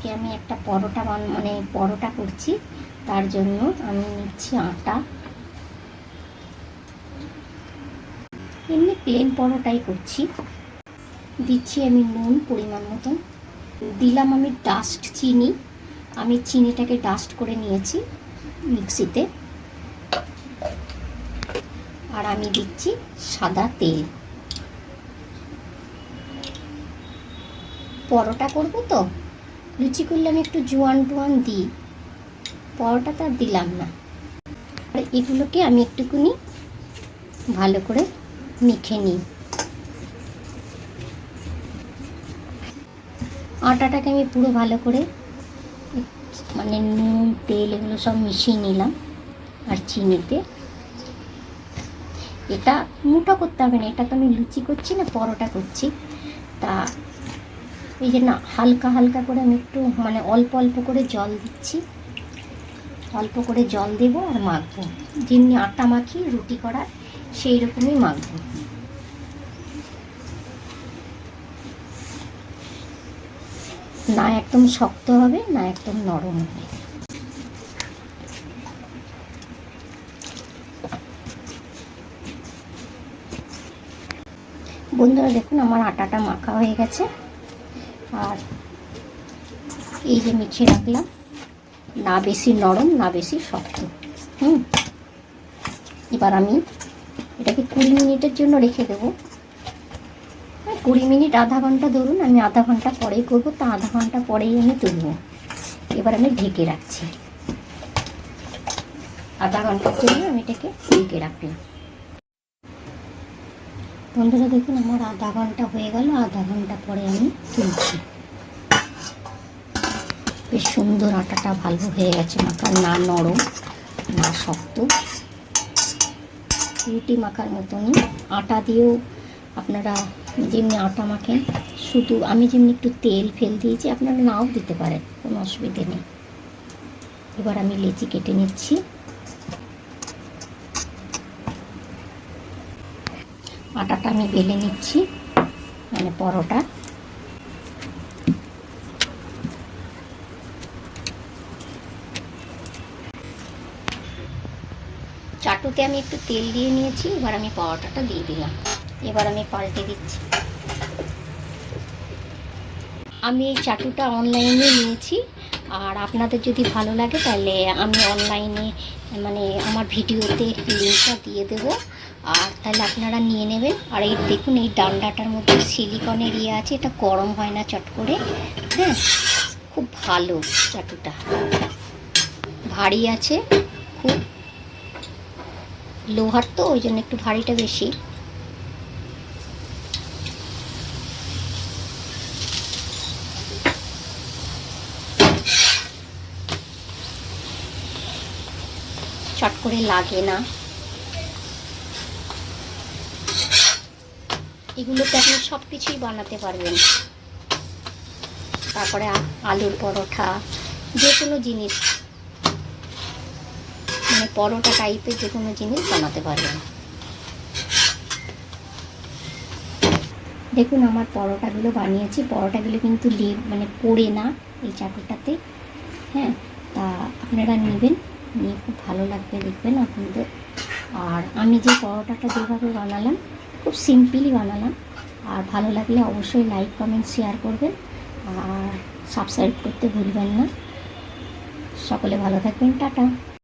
আজকে আমি একটা পরোটা মানে পরোটা করছি, তার জন্য আমি নিচ্ছি আটা। এমনি প্লেন পরোটাই করছি। দিচ্ছি আমি নুন পরিমাণ মতন, দিলাম আমি ডাস্ট চিনি। আমি চিনিটাকে ডাস্ট করে নিয়েছি মিক্সিতে। আর আমি দিচ্ছি সাদা তেল। পরোটা করবো তো, লুচি করলে আমি একটু জোয়ান টোয়ান দিই, পরোটা তো আর দিলাম না। আর এগুলোকে আমি একটুখানি ভালো করে মেখে নিই। আটাটাকে আমি পুরো ভালো করে মানে নুন তেল এগুলো সব মিশিয়ে নিলাম আর চিনিতে। এটা মোটা করতে হবে না, এটা তো আমি লুচি করছি না, পরোটা করছি। তা এই যে না, হালকা হালকা করে আমি একটু মানে অল্প অল্প করে জল দিচ্ছি। অল্প করে জল দেবো আর মাখবো, যেমনি আটা মাখি রুটি করার সেই রকমই মাখবো। না একদম শক্ত হবে, না একদম নরম হবে। বন্ধুরা দেখুন, আমার আটাটা মাখা হয়ে গেছে। আর এই যে মেখে রাখলাম, না বেশি নরম না বেশি শক্ত। এবার আমি এটাকে 20 মিনিটের জন্য রেখে দেবো। 20 মিনিট আধা ঘন্টা ধরুন, আমি আধা ঘন্টা পরেই করবো, তা আধা ঘন্টা পরেই আমি তুলব। এবার আমি ঢেকে রাখছি, আধা ঘন্টার জন্য আমি এটাকে ঢেকে রাখলাম। বন্ধুরা দেখুন, আমার আধা ঘন্টা হয়ে গেল। আধা ঘন্টা পরে আমি তুলছি। বেশ সুন্দর আটাটা ভালো হয়ে গেছে মাখা, না নরম না শক্ত, রুটি মাখার মতনই। আটা দিয়েও আপনারা যেমনি আটা মাখেন, শুধু আমি যেমনি একটু তেল ফেল দিয়েছি, আপনারা নাও দিতে পারেন, কোনো অসুবিধে নেই। এবার আমি লেচি কেটে নিচ্ছি। আটাটা আমি বেলে নিচ্ছি, মানে পরোটা। চাটুতে আমি একটু তেল দিয়ে নিয়েছি, এবার আমি পরোটাটা দিয়ে দিলাম। এবার আমি পাল্টে দিচ্ছি। আমি এই চাটুটা অনলাইনে নিয়েছি, আর আপনাদের যদি ভালো লাগে তাহলে আমি অনলাইনে মানে আমার ভিডিওতে লিঙ্কটা দিয়ে দেবো, আর তাহলে আপনারা নিয়ে নেবেন। আর এই দেখুন, এই ডান্ডাটার মধ্যে সিলিকনের ইয়ে আছে, এটা গরম হয় না চট করে। হ্যাঁ, খুব ভালো চাটুটা, ভারী আছে খুব, লোহার তো ওই জন্য একটু ভারীটা বেশি। চট করে লাগে না। এগুলোতে আপনি সব কিছুই বানাতে পারবেন। তারপরে আলুর পরোটা, যে কোনো জিনিস মানে পরোটা টাইপের যে কোনো জিনিস বানাতে পারবেন। দেখুন, আমার পরোটাগুলো বানিয়েছি। পরোটাগুলো কিন্তু মানে পড়ে না এই চাটুটাতে। হ্যাঁ, তা আপনারা নেবেন, নিয়ে খুব ভালো লাগবে দেখবেন আপনাদের। আর আমি যে পরোটাটা যেভাবে বানালাম, খুব সিম্পলই বানালাম। আর ভালো লাগলে অবশ্যই লাইক কমেন্ট শেয়ার করবেন, আর সাবস্ক্রাইব করতে ভুলবেন না। সকলে ভালো থাকবেন, টাটা।